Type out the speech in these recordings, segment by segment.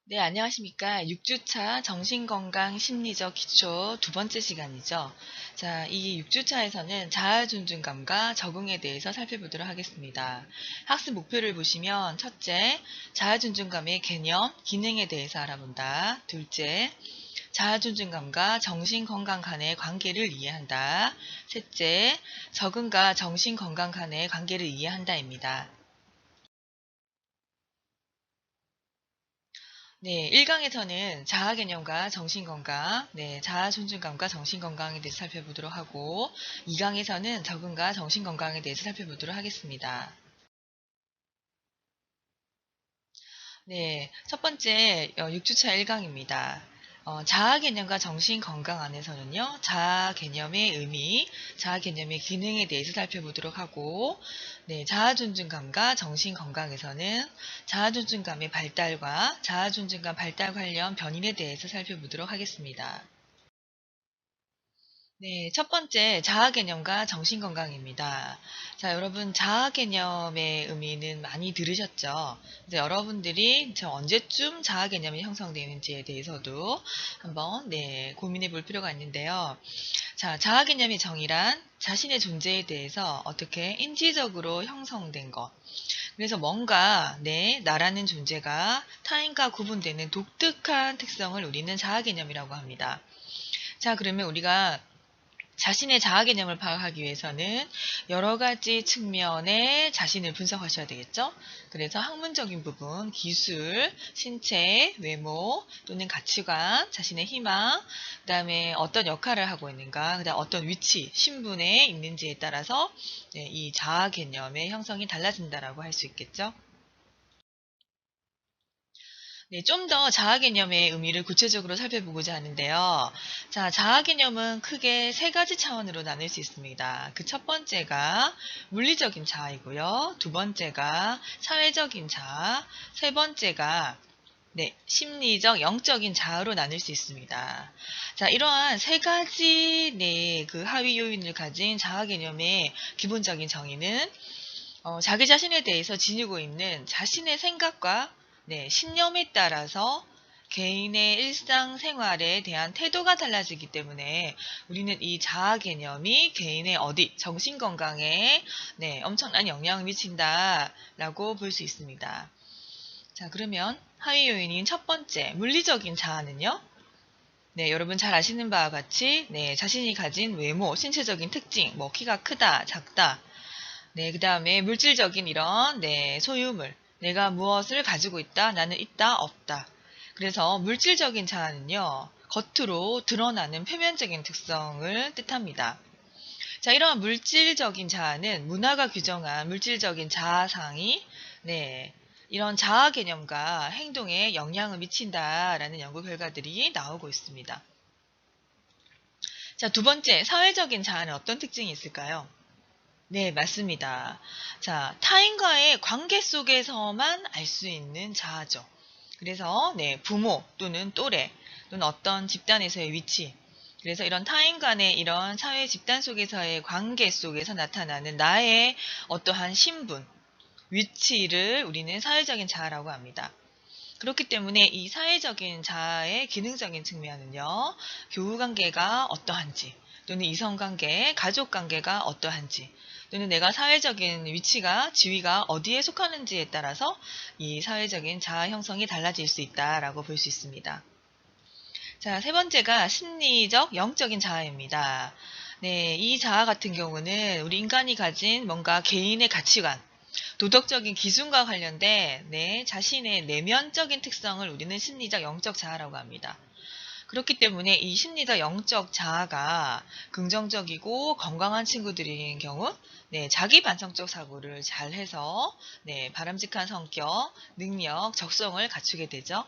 네, 안녕하십니까. 6주차 정신건강 심리적 기초 두 번째 시간이죠. 자, 이 6주차에서는 자아존중감과 적응에 대해서 살펴보도록 하겠습니다. 학습 목표를 보시면 첫째, 자아존중감의 개념, 기능에 대해서 알아본다. 둘째, 자아존중감과 정신건강 간의 관계를 이해한다. 셋째, 적응과 정신건강 간의 관계를 이해한다입니다. 네, 1강에서는 자아 개념과 정신 건강, 자아 존중감과 정신 건강에 대해서 살펴보도록 하고, 2강에서는 적응과 정신 건강에 대해서 살펴보도록 하겠습니다. 네, 첫 번째 6주차 1강입니다. 자아 개념과 정신 건강 안에서는요, 자아 개념의 의미, 자아 개념의 기능에 대해서 살펴보도록 하고, 자아 존중감과 정신 건강에서는 자아 존중감의 발달과 자아 존중감 발달 관련 변인에 대해서 살펴보도록 하겠습니다. 네, 첫 번째 자아 개념과 정신 건강입니다. 자, 여러분 자아 개념의 의미는 많이 들으셨죠? 이제 여러분들이 언제쯤 자아 개념이 형성되는지에 대해서도 한번 고민해 볼 필요가 있는데요. 자, 자아 개념의 정의란 자신의 존재에 대해서 어떻게 인지적으로 형성된 것. 그래서 뭔가 나라는 존재가 타인과 구분되는 독특한 특성을 우리는 자아 개념이라고 합니다. 자, 그러면 우리가 자신의 자아 개념을 파악하기 위해서는 여러 가지 측면의 자신을 분석하셔야 되겠죠? 그래서 학문적인 부분, 기술, 신체, 외모 또는 가치관, 자신의 희망, 그다음에 어떤 역할을 하고 있는가, 그다음 어떤 위치, 신분에 있는지에 따라서 이 자아 개념의 형성이 달라진다라고 할 수 있겠죠? 네, 좀 더 자아 개념의 의미를 구체적으로 살펴보고자 하는데요. 자, 자아 개념은 크게 세 가지 차원으로 나눌 수 있습니다. 그 첫 번째가 물리적인 자아이고요. 두 번째가 사회적인 자아, 세 번째가 심리적, 영적인 자아로 나눌 수 있습니다. 자, 이러한 세 가지 그 하위 요인을 가진 자아 개념의 기본적인 정의는 자기 자신에 대해서 지니고 있는 자신의 생각과 신념에 따라서 개인의 일상생활에 대한 태도가 달라지기 때문에 우리는 이 자아 개념이 개인의 정신건강에 엄청난 영향을 미친다라고 볼 수 있습니다. 자, 그러면 하위 요인인 첫 번째, 물리적인 자아는요? 여러분 잘 아시는 바와 같이 자신이 가진 외모, 신체적인 특징, 뭐 키가 크다, 작다, 그 다음에 물질적인 이런, 소유물. 내가 무엇을 가지고 있다, 나는 있다, 없다. 그래서 물질적인 자아는요, 겉으로 드러나는 표면적인 특성을 뜻합니다. 자, 이러한 물질적인 자아는 문화가 규정한 물질적인 자아상이, 이런 자아 개념과 행동에 영향을 미친다라는 연구 결과들이 나오고 있습니다. 자, 두 번째, 사회적인 자아는 어떤 특징이 있을까요? 네, 맞습니다. 자, 타인과의 관계 속에서만 알 수 있는 자아죠. 그래서 부모 또는 또래 또는 어떤 집단에서의 위치. 그래서 이런 타인 간의 이런 사회 집단 속에서의 관계 속에서 나타나는 나의 어떠한 신분, 위치를 우리는 사회적인 자아라고 합니다. 그렇기 때문에 이 사회적인 자아의 기능적인 측면은요, 교우관계가 어떠한지, 또는 이성관계, 가족관계가 어떠한지, 또는 내가 사회적인 위치가, 지위가 어디에 속하는지에 따라서 이 사회적인 자아 형성이 달라질 수 있다라고 볼 수 있습니다. 자, 세 번째가 심리적, 영적인 자아입니다. 네, 이 자아 같은 경우는 우리 인간이 가진 뭔가 개인의 가치관, 도덕적인 기준과 관련된 자신의 내면적인 특성을 우리는 심리적 영적 자아라고 합니다. 그렇기 때문에 이 심리적 영적 자아가 긍정적이고 건강한 친구들인 경우 자기 반성적 사고를 잘 해서 바람직한 성격, 능력, 적성을 갖추게 되죠.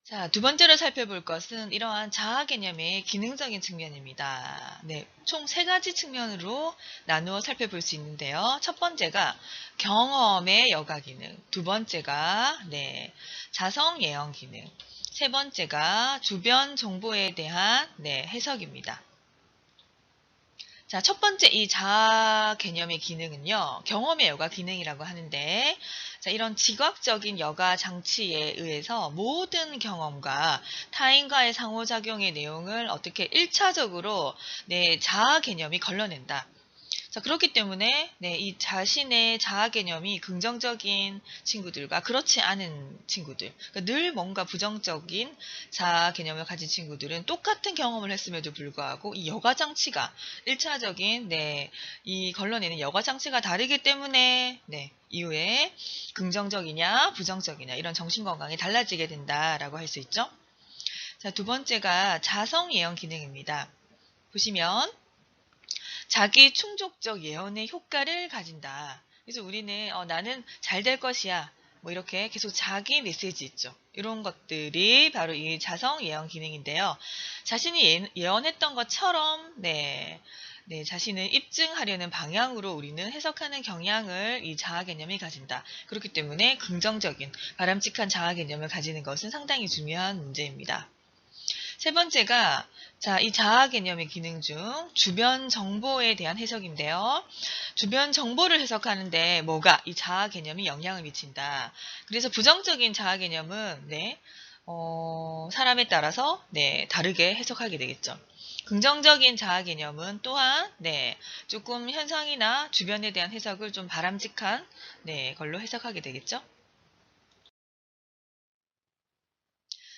자, 두 번째로 살펴볼 것은 이러한 자아 개념의 기능적인 측면입니다. 총 세 가지 측면으로 나누어 살펴볼 수 있는데요. 첫 번째가 경험의 여가 기능, 두 번째가 자성 예언 기능, 세 번째가 주변 정보에 대한 해석입니다. 자, 첫 번째 이 자아 개념의 기능은요, 경험의 여과 기능이라고 하는데, 자, 이런 지각적인 여가 장치에 의해서 모든 경험과 타인과의 상호작용의 내용을 어떻게 1차적으로 내 자아 개념이 걸러낸다. 자, 그렇기 때문에 이 자신의 자아 개념이 긍정적인 친구들과 그렇지 않은 친구들, 그러니까 늘 뭔가 부정적인 자아 개념을 가진 친구들은 똑같은 경험을 했음에도 불구하고 이 여가 장치가 1차적인 이 걸러내는 여가 장치가 다르기 때문에 이후에 긍정적이냐 부정적이냐 이런 정신 건강이 달라지게 된다라고 할 수 있죠. 자, 두 번째가 자성 예언 기능입니다. 보시면 자기 충족적 예언의 효과를 가진다. 그래서 우리는 나는 잘 될 것이야. 뭐 이렇게 계속 자기 메시지 있죠. 이런 것들이 바로 이 자성 예언 기능인데요. 자신이 예언했던 것처럼 자신을 입증하려는 방향으로 우리는 해석하는 경향을 이 자아 개념이 가진다. 그렇기 때문에 긍정적인 바람직한 자아 개념을 가지는 것은 상당히 중요한 문제입니다. 세 번째가 이 자아 개념의 기능 중 주변 정보에 대한 해석인데요. 주변 정보를 해석하는데 뭐가 이 자아 개념이 영향을 미친다. 그래서 부정적인 자아 개념은 사람에 따라서 다르게 해석하게 되겠죠. 긍정적인 자아 개념은 또한 조금 현상이나 주변에 대한 해석을 좀 바람직한 걸로 해석하게 되겠죠.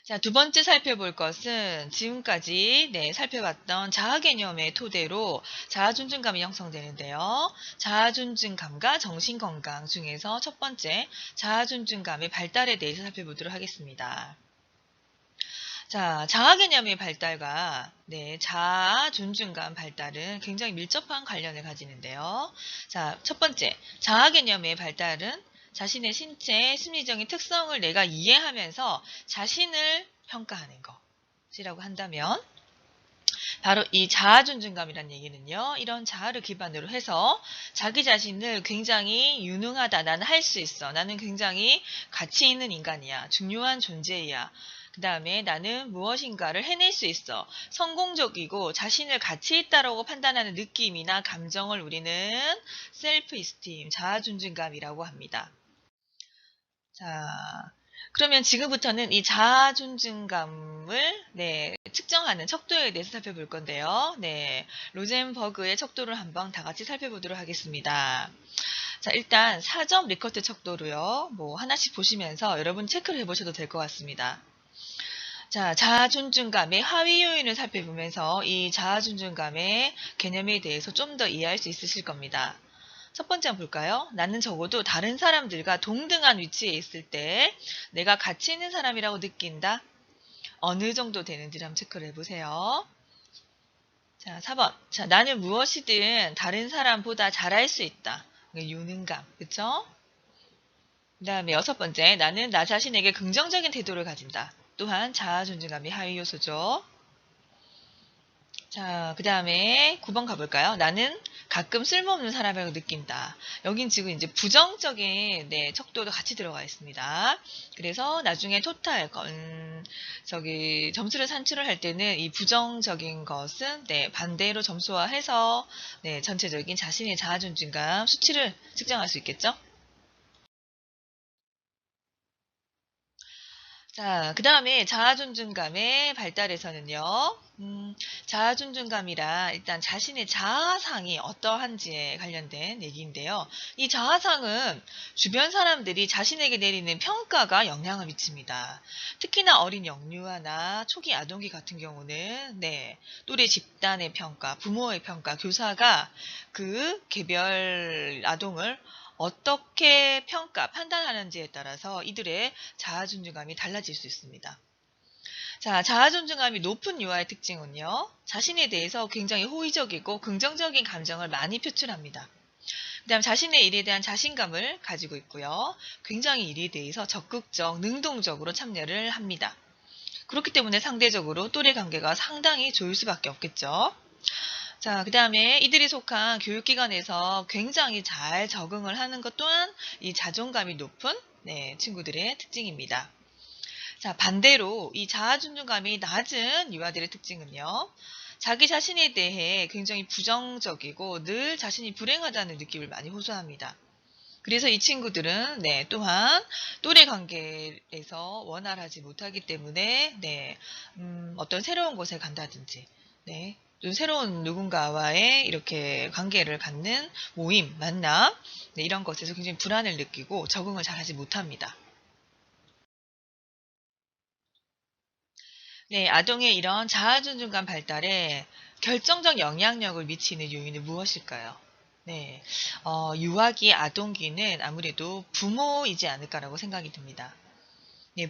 자, 두 번째 살펴볼 것은 지금까지 살펴봤던 자아 개념의 토대로 자아 존중감이 형성되는데요. 자아 존중감과 정신 건강 중에서 첫 번째 자아 존중감의 발달에 대해서 살펴보도록 하겠습니다. 자, 자아 개념의 발달과 자아 존중감 발달은 굉장히 밀접한 관련을 가지는데요. 자, 첫 번째 자아 개념의 발달은 자신의 신체, 심리적인 특성을 내가 이해하면서 자신을 평가하는 것이라고 한다면 바로 이 자아 존중감이란 얘기는요. 이런 자아를 기반으로 해서 자기 자신을 굉장히 유능하다. 나는 할 수 있어. 나는 굉장히 가치 있는 인간이야. 중요한 존재야. 그 다음에 나는 무엇인가를 해낼 수 있어. 성공적이고 자신을 가치 있다라고 판단하는 느낌이나 감정을 우리는 셀프 이스팀, 자아 존중감이라고 합니다. 자, 그러면 지금부터는 이 자아 존중감을 측정하는 척도에 대해서 살펴볼 건데요. 로젠버그의 척도를 한번 다 같이 살펴보도록 하겠습니다. 자, 일단 4점 리커트 척도로요. 뭐 하나씩 보시면서 여러분 체크를 해보셔도 될 것 같습니다. 자, 자아 존중감의 하위 요인을 살펴보면서 이 자아 존중감의 개념에 대해서 좀 더 이해할 수 있으실 겁니다. 첫 번째 한번 볼까요? 나는 적어도 다른 사람들과 동등한 위치에 있을 때 내가 가치 있는 사람이라고 느낀다. 어느 정도 되는지를 한번 체크를 해보세요. 자, 4번. 자, 나는 무엇이든 다른 사람보다 잘할 수 있다. 유능감. 그쵸? 그 다음에 여섯 번째. 나는 나 자신에게 긍정적인 태도를 가진다. 또한 자아 존중감이 하위 요소죠. 자, 그 다음에 9번 가볼까요? 나는 가끔 쓸모없는 사람이라고 느낀다. 여긴 지금 이제 부정적인 척도도 같이 들어가 있습니다. 그래서 나중에 토탈 점수를 산출을 할 때는 이 부정적인 것은 반대로 점수화해서 전체적인 자신의 자아 존중감 수치를 측정할 수 있겠죠? 자, 그 다음에 자아 존중감의 발달에서는요. 자아 존중감이란 일단 자신의 자아상이 어떠한지에 관련된 얘기인데요. 이 자아상은 주변 사람들이 자신에게 내리는 평가가 영향을 미칩니다. 특히나 어린 영유아나 초기 아동기 같은 경우는 또래 집단의 평가, 부모의 평가, 교사가 그 개별 아동을 어떻게 판단하는지에 따라서 이들의 자아 존중감이 달라질 수 있습니다. 자, 자아 존중감이 높은 유아의 특징은요. 자신에 대해서 굉장히 호의적이고 긍정적인 감정을 많이 표출합니다. 그 다음 자신의 일에 대한 자신감을 가지고 있고요. 굉장히 일에 대해서 적극적, 능동적으로 참여를 합니다. 그렇기 때문에 상대적으로 또래 관계가 상당히 좋을 수밖에 없겠죠. 자, 그 다음에 이들이 속한 교육기관에서 굉장히 잘 적응을 하는 것 또한 이 자존감이 높은 친구들의 특징입니다. 자, 반대로 이 자아 존중감이 낮은 유아들의 특징은요. 자기 자신에 대해 굉장히 부정적이고 늘 자신이 불행하다는 느낌을 많이 호소합니다. 그래서 이 친구들은 또한 또래 관계에서 원활하지 못하기 때문에 어떤 새로운 곳에 간다든지 또 새로운 누군가와의 이렇게 관계를 갖는 모임, 만남 이런 것에서 굉장히 불안을 느끼고 적응을 잘하지 못합니다. 아동의 이런 자아존중감 발달에 결정적 영향력을 미치는 요인은 무엇일까요? 네, 유아기, 아동기는 아무래도 부모이지 않을까라고 생각이 듭니다.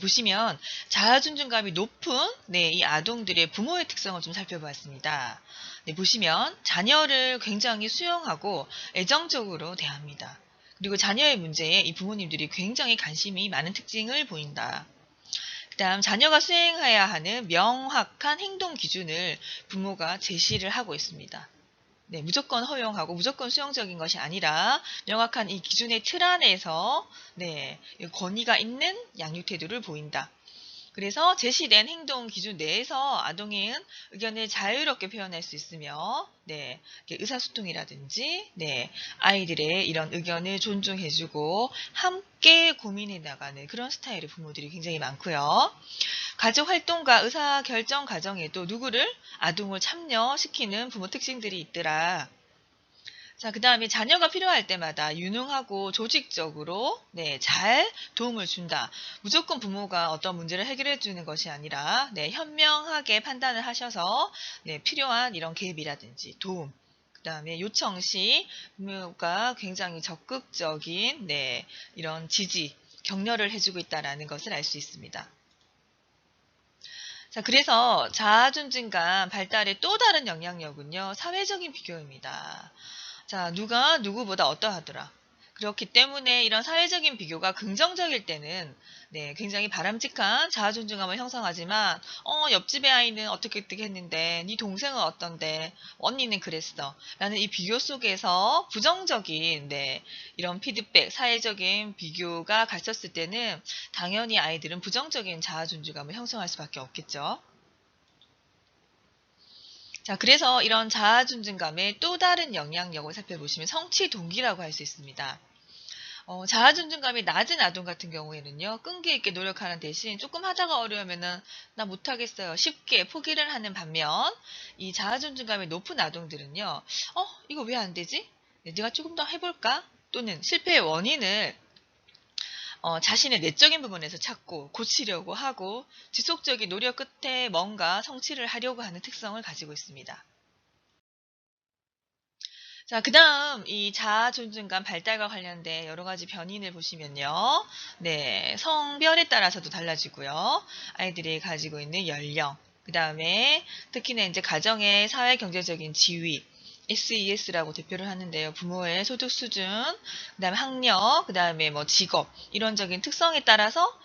보시면 자아존중감이 높은 이 아동들의 부모의 특성을 좀 살펴봤습니다. 보시면 자녀를 굉장히 수용하고 애정적으로 대합니다. 그리고 자녀의 문제에 이 부모님들이 굉장히 관심이 많은 특징을 보인다. 그다음 자녀가 수행해야 하는 명확한 행동 기준을 부모가 제시를 하고 있습니다. 무조건 허용하고 무조건 수용적인 것이 아니라 명확한 이 기준의 틀 안에서 권위가 있는 양육 태도를 보인다. 그래서 제시된 행동 기준 내에서 아동은 의견을 자유롭게 표현할 수 있으며 의사소통이라든지 아이들의 이런 의견을 존중해주고 함께 고민해 나가는 그런 스타일의 부모들이 굉장히 많고요. 가족활동과 의사결정 과정에도 아동을 참여시키는 부모 특징들이 있더라. 자, 그 다음에 자녀가 필요할 때마다 유능하고 조직적으로 잘 도움을 준다. 무조건 부모가 어떤 문제를 해결해 주는 것이 아니라 현명하게 판단을 하셔서 필요한 이런 개입이라든지 도움, 그 다음에 요청 시 부모가 굉장히 적극적인 이런 지지, 격려를 해주고 있다는 것을 알 수 있습니다. 자, 그래서 자아존중감 발달의 또 다른 영향력은요, 사회적인 비교입니다. 자, 누가 누구보다 어떠하더라. 그렇기 때문에 이런 사회적인 비교가 긍정적일 때는 굉장히 바람직한 자아존중감을 형성하지만 옆집의 아이는 어떻게 했는데 네 동생은 어떤데 언니는 그랬어 라는 이 비교 속에서 부정적인 이런 피드백, 사회적인 비교가 갇혔을 때는 당연히 아이들은 부정적인 자아존중감을 형성할 수밖에 없겠죠. 자, 그래서 이런 자아존중감의 또 다른 영향력을 살펴보시면 성취 동기라고 할 수 있습니다. 자아존중감이 낮은 아동 같은 경우에는요, 끈기 있게 노력하는 대신 조금 하다가 어려우면은 나 못하겠어요. 쉽게 포기를 하는 반면 이 자아존중감이 높은 아동들은요, 이거 왜 안 되지? 내가 조금 더 해볼까? 또는 실패의 원인을 자신의 내적인 부분에서 찾고 고치려고 하고 지속적인 노력 끝에 뭔가 성취를 하려고 하는 특성을 가지고 있습니다. 자, 그 다음 이 자아 존중감 발달과 관련된 여러 가지 변인을 보시면요. 성별에 따라서도 달라지고요. 아이들이 가지고 있는 연령, 그 다음에 특히나 이제 가정의 사회 경제적인 지위, SES라고 대표를 하는데요. 부모의 소득 수준, 그 다음에 학력, 그 다음에 뭐 직업, 이런적인 특성에 따라서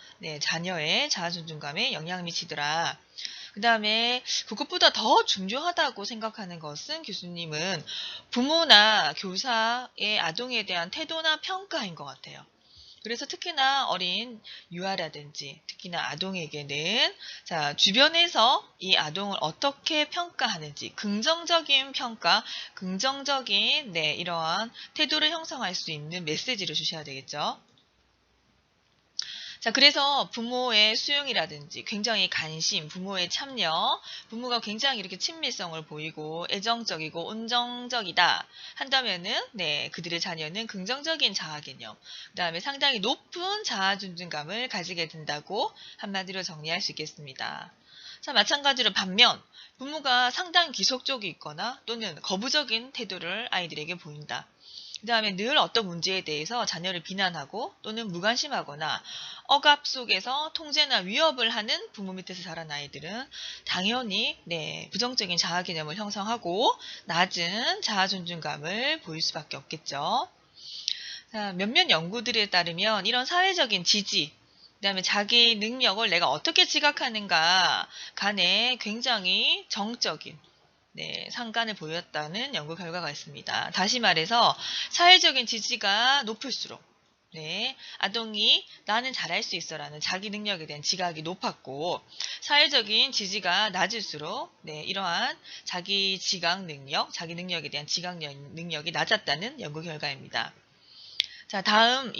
자녀의 자아 존중감에 영향을 미치더라. 그 다음에 그것보다 더 중요하다고 생각하는 것은 교수님은 부모나 교사의 아동에 대한 태도나 평가인 것 같아요. 그래서 특히나 어린 유아라든지 특히나 아동에게는 자, 주변에서 이 아동을 어떻게 평가하는지 긍정적인 평가, 긍정적인 이러한 태도를 형성할 수 있는 메시지를 주셔야 되겠죠. 자, 그래서 부모의 수용이라든지 굉장히 관심, 부모의 참여, 부모가 굉장히 이렇게 친밀성을 보이고 애정적이고 온정적이다 한다면은 그들의 자녀는 긍정적인 자아 개념, 그다음에 상당히 높은 자아 존중감을 가지게 된다고 한마디로 정리할 수 있겠습니다. 자, 마찬가지로 반면 부모가 상당히 기속적이 있거나 또는 거부적인 태도를 아이들에게 보인다. 그 다음에 늘 어떤 문제에 대해서 자녀를 비난하고 또는 무관심하거나 억압 속에서 통제나 위협을 하는 부모 밑에서 자란 아이들은 당연히 부정적인 자아 개념을 형성하고 낮은 자아 존중감을 보일 수밖에 없겠죠. 자, 몇몇 연구들에 따르면 이런 사회적인 지지, 그다음에 자기 능력을 내가 어떻게 지각하는가 간에 굉장히 정적인 상관을 보였다는 연구 결과가 있습니다. 다시 말해서 사회적인 지지가 높을수록 네, 아동이 나는 잘할 수 있어라는 자기 능력에 대한 지각이 높았고 사회적인 지지가 낮을수록 네, 이러한 자기 지각 능력, 자기 능력에 대한 지각 능력이 낮았다는 연구 결과입니다. 자, 다음